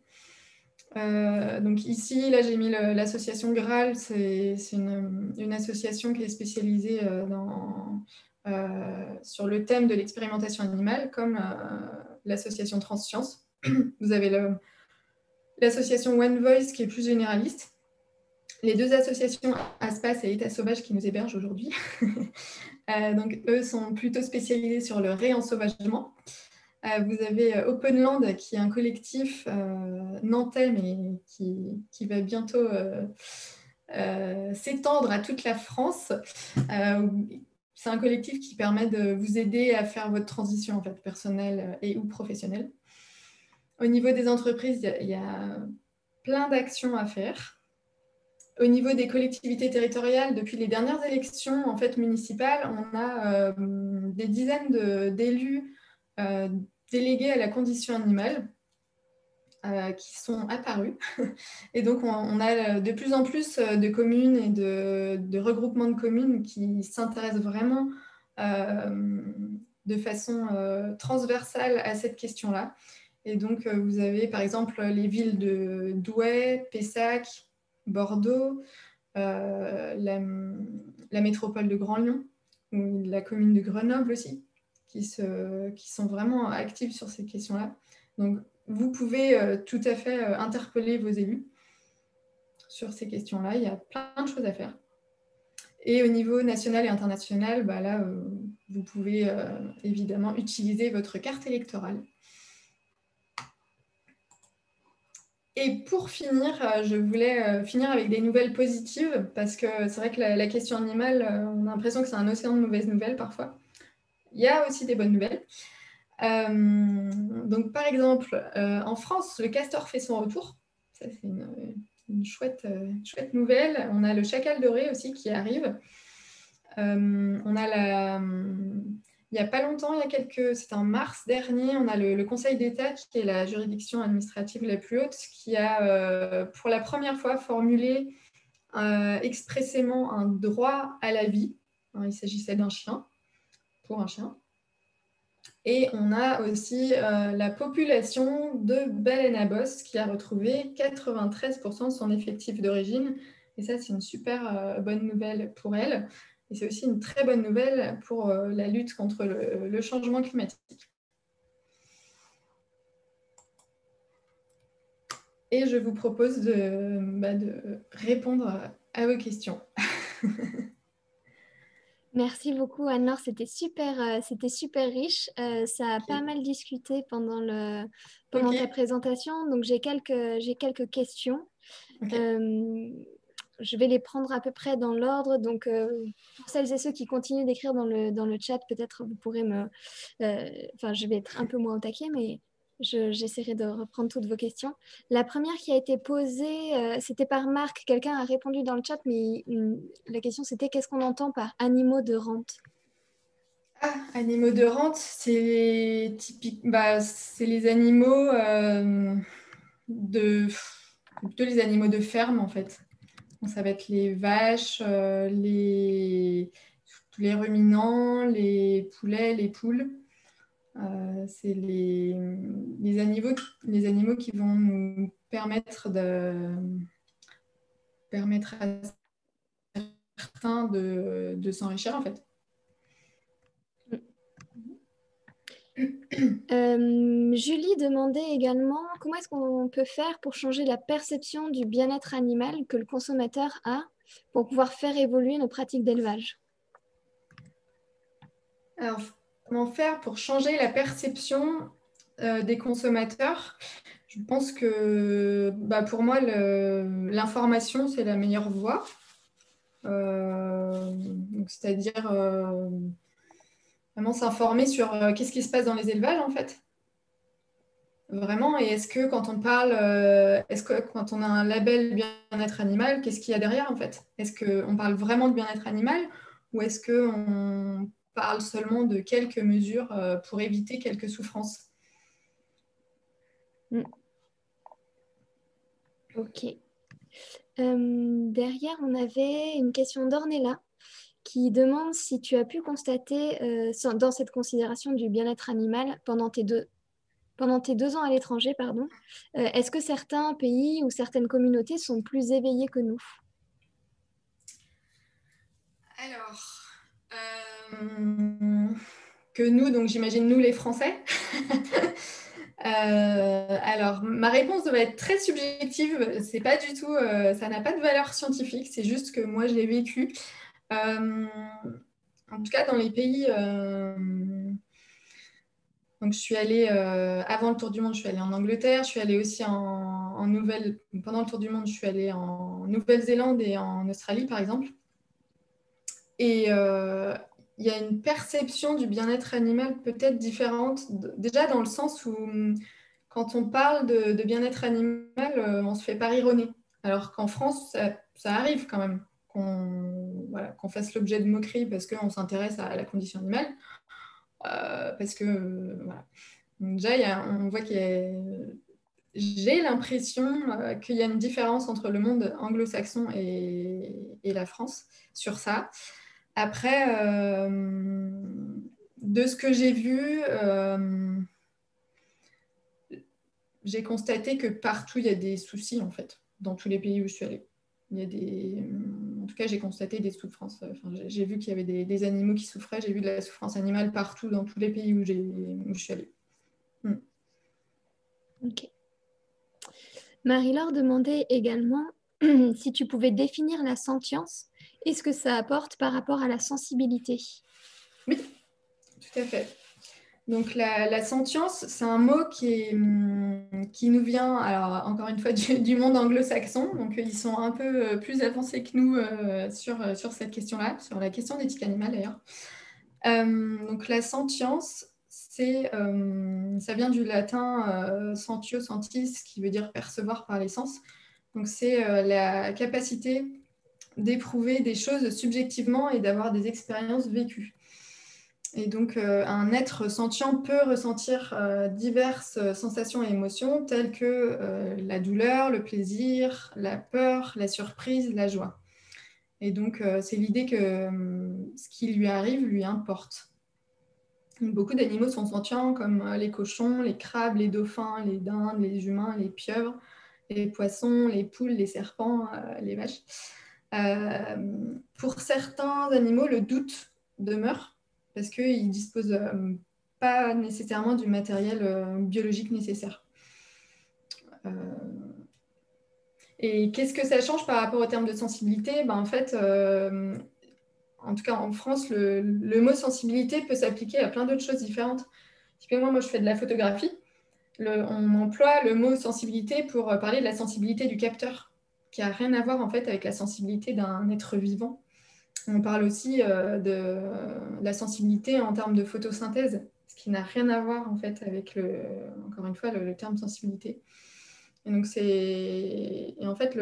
Donc ici, là, j'ai mis l'association Graal. C'est une association qui est spécialisée sur le thème de l'expérimentation animale, comme l'association Transscience. Vous avez l'association One Voice qui est plus généraliste. Les 2 associations Aspas et État Sauvage qui nous hébergent aujourd'hui. Donc, eux sont plutôt spécialisés sur le réensauvagement. Vous avez Openland qui est un collectif nantais mais qui va bientôt s'étendre à toute la France. C'est un collectif qui permet de vous aider à faire votre transition en fait, personnelle et ou professionnelle. Au niveau des entreprises, il y a plein d'actions à faire. Au niveau des collectivités territoriales, depuis les dernières élections en fait, municipales, on a des dizaines d'élus délégués à la condition animale qui sont apparus. Et donc, on a de plus en plus de communes et de regroupements de communes qui s'intéressent vraiment de façon transversale à cette question-là. Et donc, vous avez par exemple les villes de Douai, Pessac, Bordeaux, la métropole de Grand Lyon, ou la commune de Grenoble aussi, qui sont vraiment actives sur ces questions-là. Donc, vous pouvez tout à fait interpeller vos élus sur ces questions-là. Il y a plein de choses à faire. Et au niveau national et international, là, vous pouvez évidemment utiliser votre carte électorale. Et pour finir, je voulais finir avec des nouvelles positives, parce que c'est vrai que la question animale, on a l'impression que c'est un océan de mauvaises nouvelles parfois. Il y a aussi des bonnes nouvelles. Donc, par exemple, en France, le castor fait son retour. Ça, c'est une chouette nouvelle. On a le chacal doré aussi qui arrive. On a il n'y a pas longtemps, c'était en mars dernier, on a le Conseil d'État, qui est la juridiction administrative la plus haute, qui a pour la première fois formulé expressément un droit à la vie. Il s'agissait d'un chien, pour un chien. Et on a aussi la population de baleines à bosse qui a retrouvé 93% de son effectif d'origine. Et ça, c'est une super bonne nouvelle pour elle. Et c'est aussi une très bonne nouvelle pour la lutte contre le changement climatique. Et je vous propose de répondre à vos questions. Merci beaucoup Anne-Laure, c'était super riche. Ça a pas mal discuté pendant ta présentation, donc j'ai quelques questions. Je vais les prendre à peu près dans l'ordre. Donc, pour celles et ceux qui continuent d'écrire dans le chat, peut-être vous pourrez je vais être un peu moins au taquet, mais j'essaierai de reprendre toutes vos questions. La première qui a été posée, c'était par Marc. Quelqu'un a répondu dans le chat, mais la question c'était qu'est-ce qu'on entend par animaux de rente? Ah, animaux de rente, c'est typique. C'est les animaux plutôt les animaux de ferme en fait. Donc, ça va être les vaches, tous les ruminants, les poulets, les poules. C'est les animaux qui vont nous permettre à certains de s'enrichir, en fait. Julie demandait également comment est-ce qu'on peut faire pour changer la perception du bien-être animal que le consommateur a pour pouvoir faire évoluer nos pratiques d'élevage. Alors, comment faire pour changer la perception des consommateurs? Je pense que pour moi, l'information, c'est la meilleure voie. C'est-à-dire vraiment s'informer sur qu'est-ce qui se passe dans les élevages, en fait. Vraiment, et est-ce que quand on parle, est-ce que quand on a un label bien-être animal, qu'est-ce qu'il y a derrière, en fait? Est-ce qu'on parle vraiment de bien-être animal ou est-ce qu'on parle seulement de quelques mesures pour éviter quelques souffrances? Ok. Derrière, on avait une question d'Ornella qui demande si tu as pu constater dans cette considération du bien-être animal pendant tes 2 ans à l'étranger, est-ce que certains pays ou certaines communautés sont plus éveillés que nous? Alors, que nous, donc j'imagine nous les Français. Alors, ma réponse doit être très subjective. C'est pas du tout, ça n'a pas de valeur scientifique. C'est juste que moi, je l'ai vécu. En tout cas, dans les pays. Donc, je suis allée avant le Tour du Monde, je suis allée en Angleterre. Je suis allée aussi en Nouvelle. Pendant le Tour du Monde, je suis allée en Nouvelle-Zélande et en Australie, par exemple. Et il y a une perception du bien-être animal peut-être différente, déjà dans le sens où quand on parle de bien-être animal, on ne se fait pas rironner. Alors qu'en France, ça arrive quand même qu'on fasse l'objet de moqueries parce qu'on s'intéresse à la condition animale. Parce que, voilà. Donc déjà, on voit qu'il y a... J'ai l'impression qu'il y a une différence entre le monde anglo-saxon et la France sur ça. Après, de ce que j'ai vu, j'ai constaté que partout, il y a des soucis, en fait, dans tous les pays où je suis allée. En tout cas, j'ai constaté des souffrances. Enfin, j'ai vu qu'il y avait des animaux qui souffraient. J'ai vu de la souffrance animale partout, dans tous les pays où je suis allée. Ok. Marie-Laure demandait également si tu pouvais définir la sentience et ce que ça apporte par rapport à la sensibilité. Oui, tout à fait. Donc la sentience, c'est un mot qui nous vient, alors encore une fois, du monde anglo-saxon. Donc ils sont un peu plus avancés que nous sur cette question-là, sur la question d'éthique animale d'ailleurs. Donc la sentience, ça vient du latin sentio, sentis, qui veut dire percevoir par les sens. Donc c'est la capacité d'éprouver des choses subjectivement et d'avoir des expériences vécues. Et donc, un être sentient peut ressentir diverses sensations et émotions telles que la douleur, le plaisir, la peur, la surprise, la joie. Et donc, c'est l'idée que ce qui lui arrive lui importe. Donc, beaucoup d'animaux sont sentients, comme les cochons, les crabes, les dauphins, les dindes, les humains, les pieuvres, les poissons, les poules, les serpents, les vaches. Pour certains animaux, le doute demeure parce qu'ils ne disposent pas nécessairement du matériel biologique nécessaire. Et qu'est-ce que ça change par rapport au terme de sensibilité? En fait, en tout cas en France, le mot sensibilité peut s'appliquer à plein d'autres choses différentes. Typiquement, moi, je fais de la photographie. On emploie le mot sensibilité pour parler de la sensibilité du capteur, qui n'a rien à voir en fait avec la sensibilité d'un être vivant. On parle aussi de la sensibilité en termes de photosynthèse, ce qui n'a rien à voir en fait avec encore une fois le terme sensibilité. Et donc en fait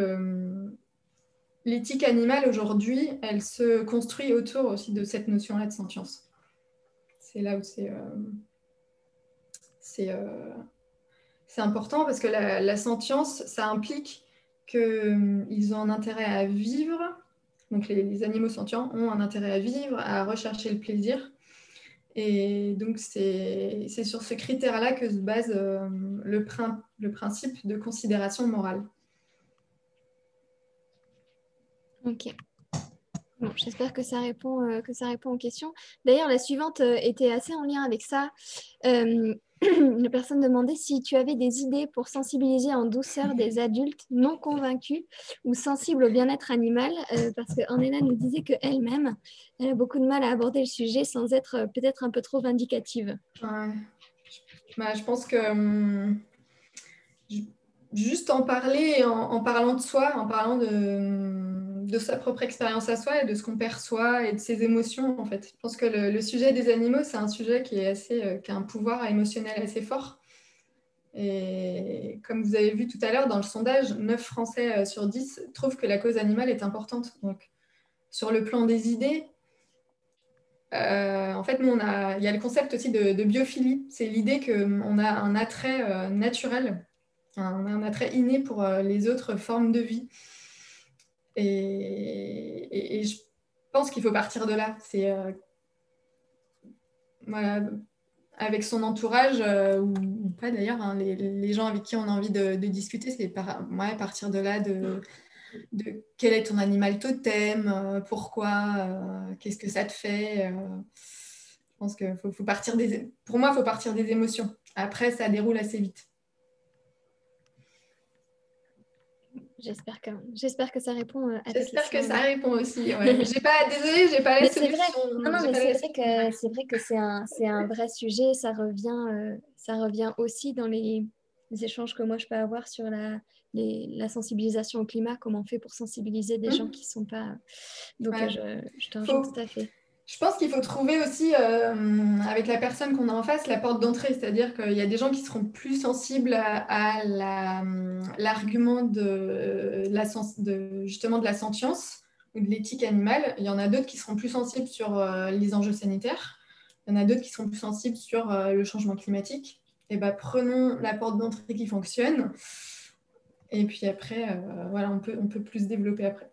l'éthique animale aujourd'hui, elle se construit autour aussi de cette notion-là de sentience. C'est là où c'est important parce que la sentience, ça implique qu'ils ont un intérêt à vivre. Donc les animaux sentients ont un intérêt à vivre, à rechercher le plaisir. Et donc c'est sur ce critère-là que se base le principe de considération morale. Ok. Bon, j'espère que ça répond aux questions. D'ailleurs, la suivante était assez en lien avec ça. La personne demandait si tu avais des idées pour sensibiliser en douceur des adultes non convaincus ou sensibles au bien-être animal, parce qu'Ornella nous disait qu'elle-même, elle a beaucoup de mal à aborder le sujet sans être peut-être un peu trop vindicative. Ouais. Je pense que juste en parler, en parlant de soi, en parlant de sa propre expérience à soi et de ce qu'on perçoit et de ses émotions, en fait. Je pense que le sujet des animaux, c'est un sujet qui a un pouvoir émotionnel assez fort. Et comme vous avez vu tout à l'heure, dans le sondage, 9 Français sur 10 trouvent que la cause animale est importante. Donc, sur le plan des idées, en fait, nous, il y a le concept aussi de biophilie. C'est l'idée qu'on a un attrait naturel, un attrait inné pour les autres formes de vie. Et je pense qu'il faut partir de là. C'est voilà, avec son entourage, ou pas d'ailleurs, hein, les gens avec qui on a envie de discuter, c'est partir de là, de quel est ton animal totem, pourquoi, qu'est-ce que ça te fait. Je pense que pour moi, il faut partir des émotions. Après, ça déroule assez vite. J'espère que ça répond à ta question. J'espère que ça répond aussi. Ouais. Désolée, j'ai pas la solution. C'est vrai que c'est un vrai sujet. Ça revient aussi dans les échanges que moi je peux avoir sur la sensibilisation au climat, comment on fait pour sensibiliser des gens qui ne sont pas... Donc, ouais. je te rejoins tout à fait. Je pense qu'il faut trouver aussi, avec la personne qu'on a en face, la porte d'entrée. C'est-à-dire qu'il y a des gens qui seront plus sensibles à l'argument justement de la sentience ou de l'éthique animale. Il y en a d'autres qui seront plus sensibles sur les enjeux sanitaires. Il y en a d'autres qui seront plus sensibles sur le changement climatique. Et ben, prenons la porte d'entrée qui fonctionne. Et puis après, voilà, on peut plus développer après.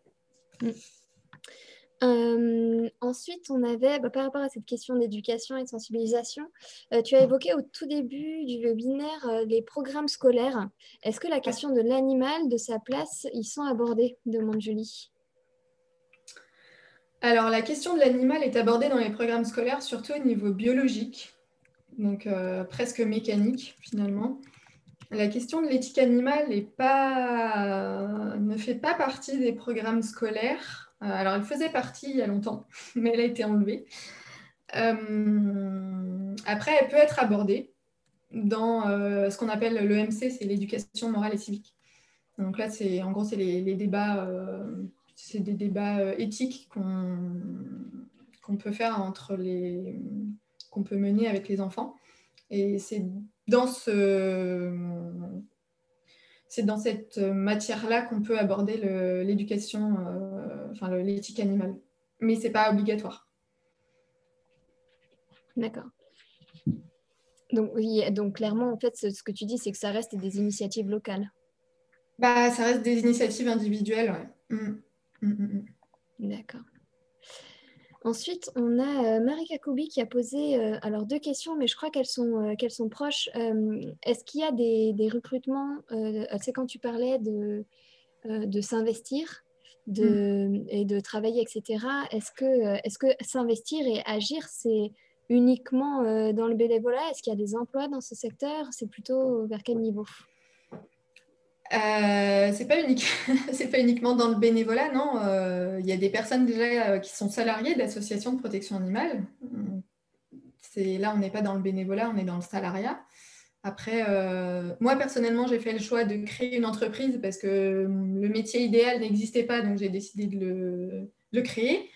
Ensuite, on avait, par rapport à cette question d'éducation et de sensibilisation, tu as évoqué au tout début du webinaire les programmes scolaires. Est-ce que la question de l'animal, de sa place, y sont abordés, demande Julie. Alors, la question de l'animal est abordée dans les programmes scolaires, surtout au niveau biologique, donc presque mécanique finalement. La question de l'éthique animale ne fait pas partie des programmes scolaires. Alors, elle faisait partie il y a longtemps, mais elle a été enlevée. Après, elle peut être abordée dans ce qu'on appelle l'EMC, c'est l'éducation morale et civique. Donc là, en gros, c'est les débats, c'est des débats éthiques qu'on peut faire qu'on peut mener avec les enfants. Et c'est dans cette matière-là qu'on peut aborder l'éducation, l'éthique animale. Mais ce n'est pas obligatoire. D'accord. Donc, oui, donc clairement, en fait, ce que tu dis, c'est que ça reste des initiatives locales. Ça reste des initiatives individuelles, ouais. D'accord. Ensuite, on a Marika Koubi qui a posé alors 2 questions, mais je crois qu'elles sont proches. Est-ce qu'il y a des recrutements, c'est quand tu parlais de s'investir et de travailler, etc. Est-ce que s'investir et agir, c'est uniquement dans le bénévolat? Est-ce qu'il y a des emplois dans ce secteur? C'est plutôt vers quel niveau? C'est pas uniquement dans le bénévolat, non. Il y a des personnes déjà qui sont salariées d'associations de protection animale. Là, on n'est pas dans le bénévolat, on est dans le salariat. Après, moi, personnellement, j'ai fait le choix de créer une entreprise parce que le métier idéal n'existait pas, donc j'ai décidé de le créer.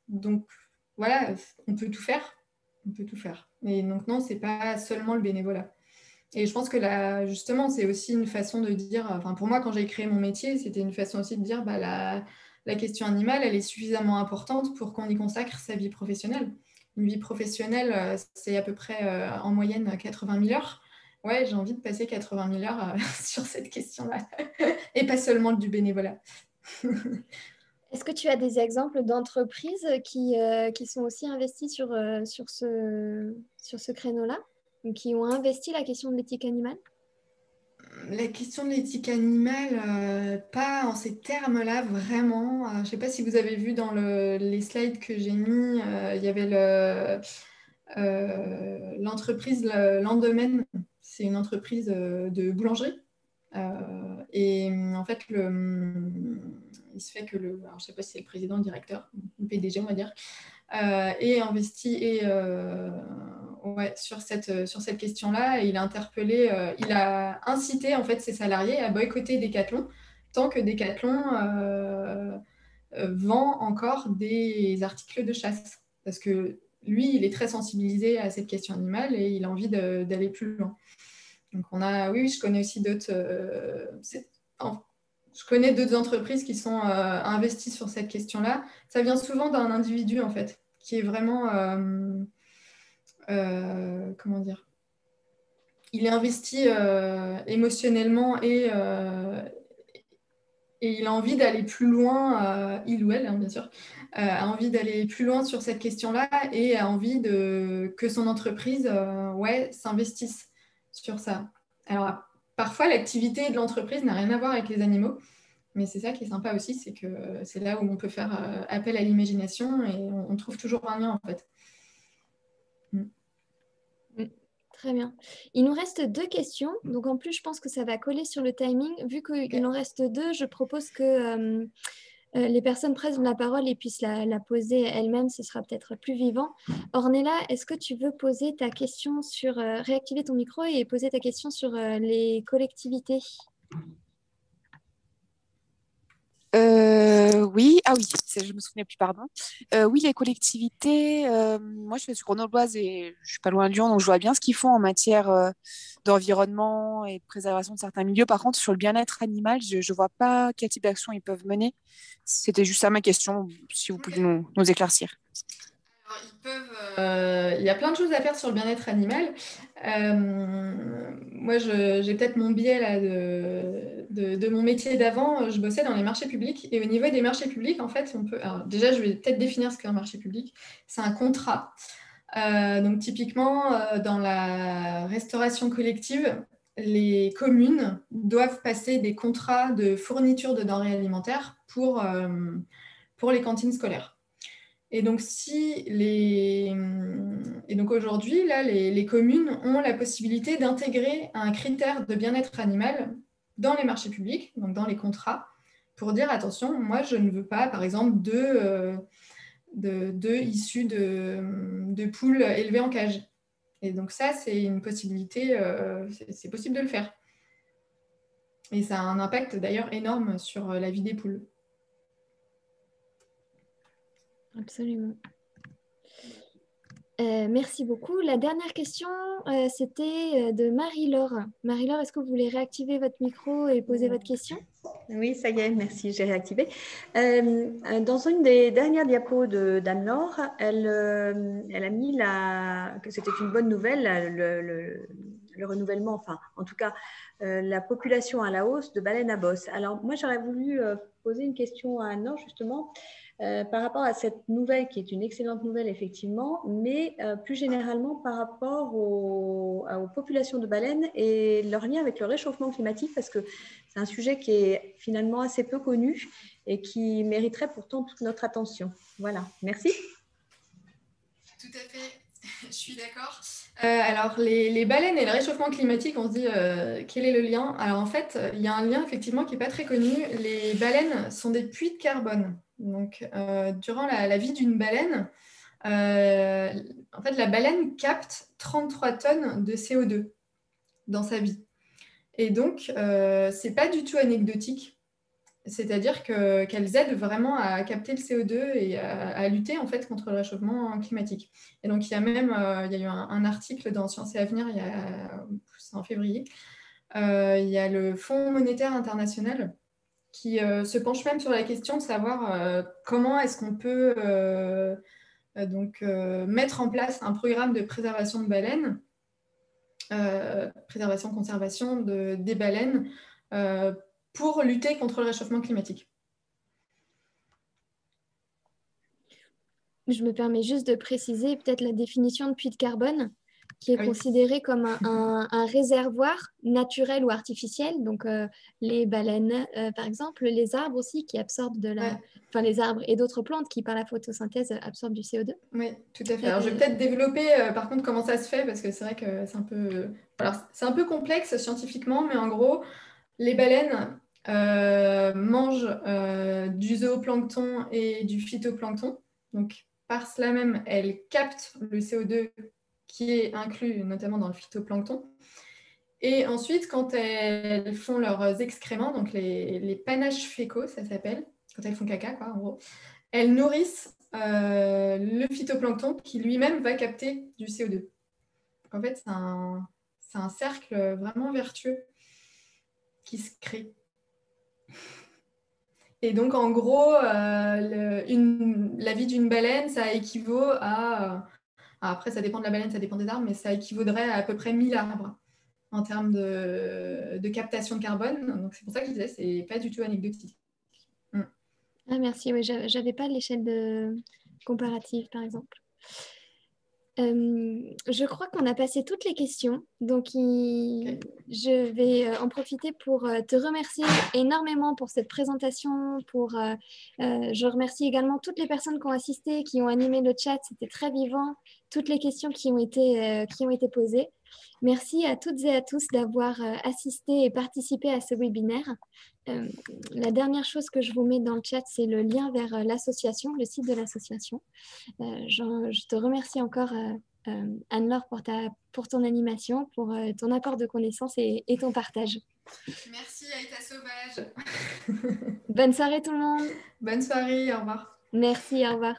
Donc, voilà, on peut tout faire. On peut tout faire. Et donc, non, c'est pas seulement le bénévolat. Et je pense que là, justement, c'est aussi une façon de dire, enfin, pour moi, quand j'ai créé mon métier, c'était une façon aussi de dire, la question animale, elle est suffisamment importante pour qu'on y consacre sa vie professionnelle. Une vie professionnelle, c'est à peu près en moyenne 80 000 heures. ouais, j'ai envie de passer 80 000 heures sur cette question-là. Et pas seulement du bénévolat. Est-ce que tu as des exemples d'entreprises qui sont aussi investies sur ce créneau-là, ou qui ont investi la question de l'éthique animale? La question de l'éthique animale, pas en ces termes-là, vraiment. Je ne sais pas si vous avez vu dans les slides que j'ai mis, il y avait l'entreprise Lendemain. C'est une entreprise de boulangerie. Et en fait, il se fait que alors, je ne sais pas si c'est le président, le directeur, le PDG, on va dire, et investi ouais, sur cette question-là. Et il a interpellé, il a incité en fait ses salariés à boycotter Decathlon tant que Decathlon vend encore des articles de chasse. Parce que lui, il est très sensibilisé à cette question animale et il a envie d'aller plus loin. Donc oui, je connais aussi d'autres. Je connais d'autres entreprises qui sont investies sur cette question-là. Ça vient souvent d'un individu, en fait, qui est vraiment, comment dire, il est investi émotionnellement et il a envie d'aller plus loin, il ou elle, hein, bien sûr, a envie d'aller plus loin sur cette question-là et a envie que son entreprise ouais, s'investisse sur ça. Alors, parfois, l'activité de l'entreprise n'a rien à voir avec les animaux. Mais c'est ça qui est sympa aussi, c'est que c'est là où on peut faire appel à l'imagination et on trouve toujours un lien en fait. Très bien. Il nous reste 2 questions. Donc en plus, je pense que ça va coller sur le timing. Vu qu'il en reste 2, je propose que les personnes prennent la parole et puissent la poser elles-mêmes. Ce sera peut-être plus vivant. Ornella, est-ce que tu veux poser ta question sur... réactiver ton micro et poser ta question sur les collectivités? Oui, ah oui, je me souvenais plus, pardon. Oui, les collectivités, moi je suis grenobloise et je suis pas loin de Lyon, donc je vois bien ce qu'ils font en matière d'environnement et de préservation de certains milieux. Par contre, sur le bien-être animal, je ne vois pas quel type d'action ils peuvent mener. C'était juste ça ma question, si vous pouviez nous éclaircir. Il y a plein de choses à faire sur le bien-être animal. Moi, j'ai peut-être mon biais là, de mon métier d'avant. Je bossais dans les marchés publics. Et au niveau des marchés publics, en fait, on peut. Alors, déjà, je vais peut-être définir ce qu'est un marché public. C'est un contrat. Donc, typiquement, dans la restauration collective, les communes doivent passer des contrats de fourniture de denrées alimentaires pour les cantines scolaires. Et donc, aujourd'hui, là, les communes ont la possibilité d'intégrer un critère de bien-être animal dans les marchés publics, donc dans les contrats, pour dire attention, moi, je ne veux pas, par exemple, d'œufs issus de poules élevées en cage. Et donc, ça, c'est une possibilité, c'est possible de le faire. Et ça a un impact d'ailleurs énorme sur la vie des poules. Absolument. Merci beaucoup. La dernière question, c'était de Marie-Laure. Marie-Laure, est-ce que vous voulez réactiver votre micro et poser votre question? Oui, ça y est, merci, j'ai réactivé. Dans une des dernières diapos d'Anne-Laure, elle a mis que c'était une bonne nouvelle, le renouvellement, enfin, en tout cas, la population à la hausse de baleines à bosse. Alors, moi, j'aurais voulu poser une question à Anne-Laure, justement, par rapport à cette nouvelle, qui est une excellente nouvelle, effectivement, mais plus généralement par rapport aux populations de baleines et leur lien avec le réchauffement climatique, parce que c'est un sujet qui est finalement assez peu connu et qui mériterait pourtant toute notre attention. Voilà, merci. Tout à fait, je suis d'accord. Alors, les baleines et le réchauffement climatique, on se dit quel est le lien? Alors, en fait, il y a un lien effectivement qui n'est pas très connu. Les baleines sont des puits de carbone. Donc, durant la vie d'une baleine, en fait, la baleine capte 33 tonnes de CO2 dans sa vie. Et donc, ce n'est pas du tout anecdotique. C'est-à-dire qu'elles aident vraiment à capter le CO2 et à lutter en fait contre le réchauffement climatique. Et donc, il y a eu un article dans Sciences et Avenir, c'est en février, il y a le Fonds monétaire international qui se penche même sur la question de savoir comment est-ce qu'on peut mettre en place un programme de préservation de baleines conservation des baleines pour lutter contre le réchauffement climatique. Je me permets juste de préciser peut-être la définition de puits de carbone, qui est considéré comme un réservoir naturel ou artificiel. Donc, les baleines, par exemple, les arbres aussi qui absorbent enfin, les arbres et d'autres plantes qui, par la photosynthèse, absorbent du CO2. Oui, tout à fait. Alors, je vais peut-être développer, par contre, comment ça se fait, parce que c'est vrai que c'est un peu... Alors, c'est un peu complexe scientifiquement, mais en gros, les baleines mangent du zooplancton et du phytoplancton. Donc, par cela même, elles captent le CO2 qui est inclus notamment dans le phytoplancton. Et ensuite, quand elles font leurs excréments, donc les panaches fécaux, ça s'appelle, quand elles font caca, quoi, en gros, elles nourrissent le phytoplancton qui lui-même va capter du CO2. Donc, en fait, c'est un cercle vraiment vertueux qui se crée. Et donc, en gros, la vie d'une baleine, ça équivaut à... après, ça dépend de la baleine, ça dépend des arbres, mais ça équivaudrait à peu près 1000 arbres en termes de captation de carbone. Donc, c'est pour ça que je disais, c'est pas du tout anecdotique. Ah, merci, oui, j'avais pas l'échelle comparative, par exemple. Je crois qu'on a passé toutes les questions, donc je vais en profiter pour te remercier énormément pour cette présentation. Je remercie également toutes les personnes qui ont assisté, qui ont animé le chat, c'était très vivant, toutes les questions qui ont été posées. Merci à toutes et à tous d'avoir assisté et participé à ce webinaire. La dernière chose que je vous mets dans le chat, c'est le lien vers l'association, le site de l'association. Je te remercie encore, Anne-Laure, pour ton animation, pour ton apport de connaissances et ton partage. Merci Aïta Sauvage. Bonne soirée tout le monde. Bonne soirée, au revoir. Merci, au revoir.